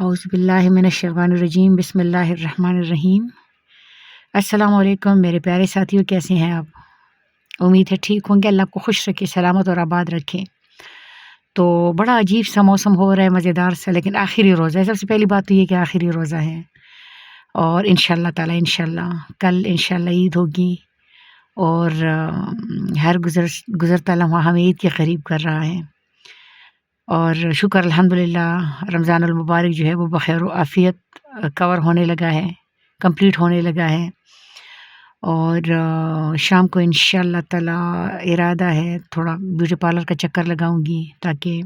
اعوذ باللہ من الشیطان الرجیم، بسم اللہ الرحمن الرحیم۔ السلام علیکم میرے پیارے ساتھیوں، کیسے ہیں آپ؟ امید ہے ٹھیک ہوں گے۔ اللہ کو خوش رکھے، سلامت اور آباد رکھے۔ تو بڑا عجیب سا موسم ہو رہا ہے، مزیدار سا، لیکن آخری روزہ ہے۔ سب سے پہلی بات تو یہ کہ آخری روزہ ہے، اور انشاءاللہ تعالی انشاءاللہ کل انشاءاللہ عید ہوگی، اور ہر گزرتا لمحہ ہمیں عید کے قریب کر رہا ہے، اور شکر الحمدللہ رمضان المبارک جو ہے وہ بخیر و عافیت کور ہونے لگا ہے، کمپلیٹ ہونے لگا ہے، اور شام کو انشاءاللہ تعالی ارادہ ہے تھوڑا بیوٹی پارلر کا چکر لگاؤں گی، تاکہ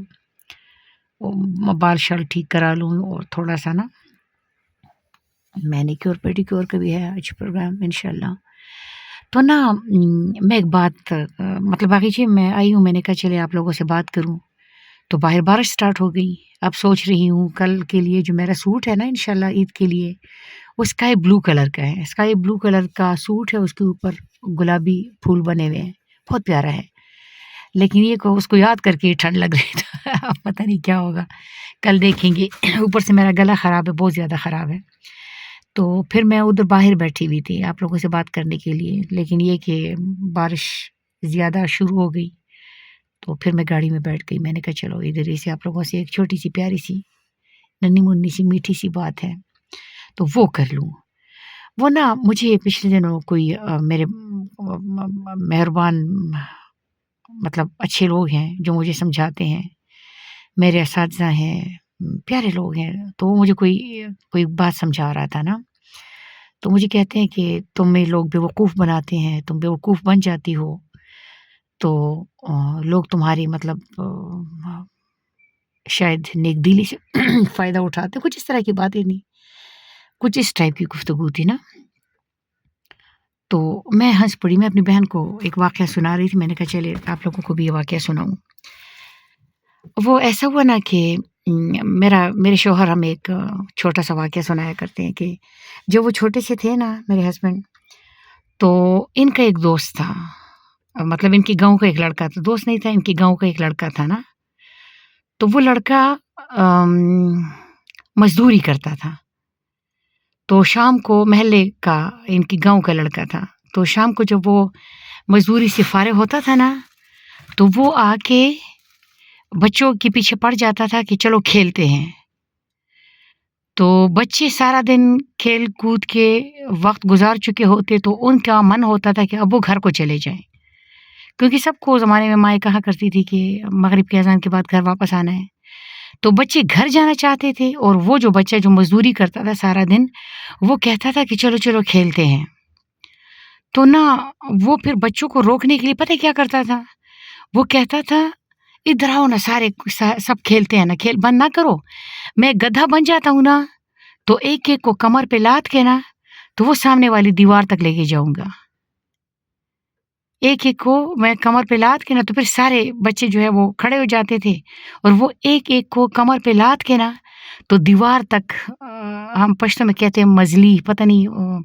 بال شال ٹھیک کرا لوں، اور تھوڑا سا نا مینیکیور پیڈیکیور کا بھی ہے آج پروگرام انشاءاللہ۔ تو نا میں ایک بات مطلب باقی چیز میں آئی ہوں، میں نے کہا چلے آپ لوگوں سے بات کروں، تو باہر بارش سٹارٹ ہو گئی۔ اب سوچ رہی ہوں کل کے لیے جو میرا سوٹ ہے نا انشاءاللہ عید کے لیے، وہ اسکائی بلو کلر کا ہے، اسکائی بلو کلر کا سوٹ ہے، اس کے اوپر گلابی پھول بنے ہوئے ہیں، بہت پیارا ہے، لیکن یہ کو اس کو یاد کر کے ٹھنڈ لگ رہی تھا اب پتہ نہیں کیا ہوگا، کل دیکھیں گے۔ اوپر سے میرا گلا خراب ہے، بہت زیادہ خراب ہے، تو پھر میں ادھر باہر بیٹھی ہوئی تھی آپ لوگوں سے بات کرنے کے لیے، لیکن یہ کہ بارش زیادہ شروع ہو گئی، تو پھر میں گاڑی میں بیٹھ گئی۔ میں نے کہا چلو ادھر ہی سے آپ لوگوں سے ایک چھوٹی سی پیاری سی ننھی منی سی میٹھی سی بات ہے تو وہ کر لوں۔ وہ نا مجھے پچھلے دنوں کوئی میرے مہربان مطلب اچھے لوگ ہیں جو مجھے سمجھاتے ہیں، میرے اساتذہ ہیں، پیارے لوگ ہیں، تو وہ مجھے کوئی بات سمجھا رہا تھا نا، تو مجھے کہتے ہیں کہ تمہیں لوگ بیوقوف بناتے ہیں، تم بیوقوف بن جاتی ہو، تو لوگ تمہاری مطلب شاید نیک دلی سے فائدہ اٹھاتے، کچھ اس طرح کی باتیں نہیں، کچھ اس ٹائپ کی گفتگو تھی نا۔ تو میں ہنس پڑی، میں اپنی بہن کو ایک واقعہ سنا رہی تھی، میں نے کہا چلے آپ لوگوں کو بھی یہ واقعہ سناؤں۔ وہ ایسا ہوا نا کہ میرے شوہر ہمیں ایک چھوٹا سا واقعہ سنایا کرتے ہیں کہ جب وہ چھوٹے سے تھے نا میرے ہسبینڈ، تو ان کا ایک دوست تھا، مطلب ان کی گاؤں کا ایک لڑکا تھا، دوست نہیں تھا، ان کی گاؤں کا ایک لڑکا تھا نا، تو وہ لڑکا مزدوری کرتا تھا، تو شام کو محلے کا ان کی گاؤں کا لڑکا تھا، تو شام کو جب وہ مزدوری سے فارغ ہوتا تھا نا، تو وہ آ کے بچوں کے پیچھے پڑ جاتا تھا کہ چلو کھیلتے ہیں، تو بچے سارا دن کھیل کود کے وقت گزار چکے ہوتے، تو ان کا من ہوتا تھا کہ اب وہ گھر کو چلے جائیں، کیونکہ سب کو زمانے میں مائیں کہا کرتی تھی کہ مغرب کے اذان کے بعد گھر واپس آنا ہے، تو بچے گھر جانا چاہتے تھے، اور وہ جو بچہ جو مزدوری کرتا تھا سارا دن، وہ کہتا تھا کہ چلو چلو کھیلتے ہیں، تو نا وہ پھر بچوں کو روکنے کے لیے پتہ کیا کرتا تھا، وہ کہتا تھا ادھر آؤ نا، سب کھیلتے ہیں نا، کھیل بند نہ کرو، میں گدھا بن جاتا ہوں نا، تو ایک ایک کو کمر پہ لاد کے نا، تو وہ سامنے والی دیوار تک لے کے جاؤں گا، ایک ایک کو میں کمر پہ لاد کے نا، تو پھر سارے بچے جو ہے وہ کھڑے ہو جاتے تھے، اور وہ ایک ایک کو کمر پہ لاد کے نا، تو دیوار تک ہم پشتو میں کہتے ہیں مزلی، پتہ نہیں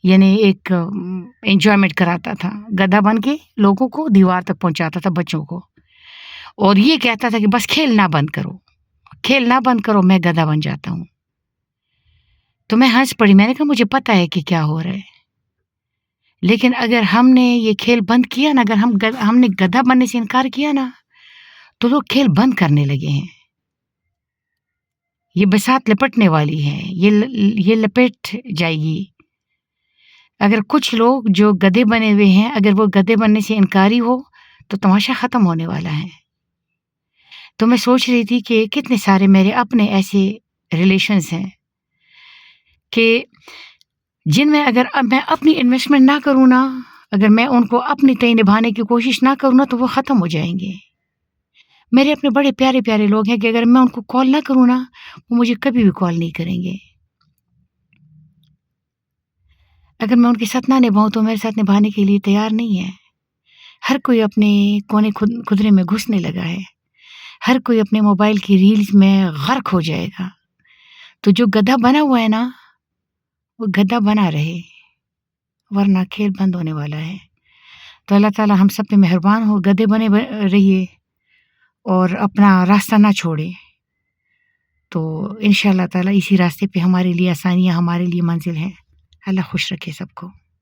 یعنی ایک انجوائمنٹ کراتا تھا، گدھا بن کے لوگوں کو دیوار تک پہنچاتا تھا بچوں کو، اور یہ کہتا تھا کہ بس کھیلنا بند کرو، کھیلنا بند کرو، میں گدھا بن جاتا ہوں۔ تو میں ہنس پڑی، میں نے کہا مجھے پتہ ہے کہ کیا ہو رہا ہے، لیکن اگر ہم نے یہ کھیل بند کیا نا، اگر ہم نے گدھا بننے سے انکار کیا نا، تو لوگ کھیل بند کرنے لگے ہیں، یہ بساط لپٹنے والی ہے، یہ لپٹ جائے گی، اگر کچھ لوگ جو گدھے بنے ہوئے ہیں، اگر وہ گدھے بننے سے انکاری ہو، تو تماشا ختم ہونے والا ہے۔ تو میں سوچ رہی تھی کہ کتنے سارے میرے اپنے ایسے ریلیشنز ہیں کہ جن میں اگر میں اپنی انویسٹمنٹ نہ کروں نا، اگر میں ان کو اپنی طرح نبھانے کی کوشش نہ کروں نا، تو وہ ختم ہو جائیں گے۔ میرے اپنے بڑے پیارے پیارے لوگ ہیں کہ اگر میں ان کو کال نہ کروں نا، وہ مجھے کبھی بھی کال نہیں کریں گے، اگر میں ان کے ساتھ نہ نبھاؤں تو میرے ساتھ نبھانے کے لیے تیار نہیں ہے۔ ہر کوئی اپنے کونے خدرے میں گھسنے لگا ہے، ہر کوئی اپنے موبائل کی ریلز میں غرق ہو جائے گا، تو جو گدھا بنا ہوا ہے نا، وہ گدھا بنا رہے، ورنہ کھیل بند ہونے والا ہے۔ تو اللہ تعالیٰ ہم سب پہ مہربان ہو، گدھے بنے رہیے اور اپنا راستہ نہ چھوڑے۔ تو انشاء اللہ تعالیٰ اسی راستے پہ ہمارے لیے آسانیاں، ہمارے لیے منزل ہیں۔ اللہ خوش رکھے سب کو۔